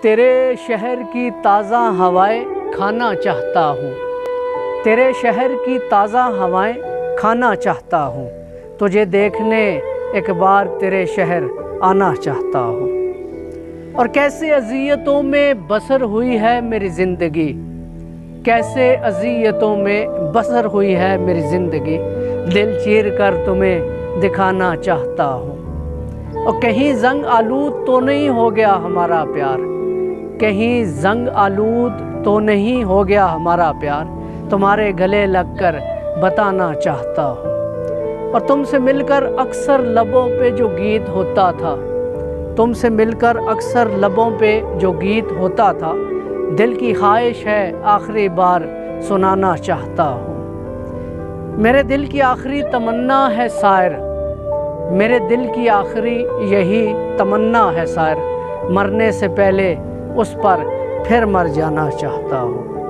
تیرے شہر کی تازہ ہوائیں کھانا چاہتا ہوں، تیرے شہر کی تازہ ہوائیں کھانا چاہتا ہوں، تجھے دیکھنے ایک بار تیرے شہر آنا چاہتا ہوں۔ اور کیسے اذیتوں میں بسر ہوئی ہے میری زندگی، کیسے اذیتوں میں بسر ہوئی ہے میری زندگی، دل چیر کر تمہیں دکھانا چاہتا ہوں۔ اور کہیں زنگ آلود تو نہیں ہو گیا ہمارا پیار، کہیں زنگ آلود تو نہیں ہو گیا ہمارا پیار، تمہارے گلے لگ کر بتانا چاہتا ہوں۔ اور تم سے مل کر اکثر لبوں پہ جو گیت ہوتا تھا، تم سے مل کر اکثر لبوں پہ جو گیت ہوتا تھا، دل کی خواہش ہے آخری بار سنانا چاہتا ہوں۔ میرے دل کی آخری تمنا ہے سائر، میرے دل کی آخری یہی تمنا ہے سائر، مرنے سے پہلے اس پر پھر مر جانا چاہتا ہوں۔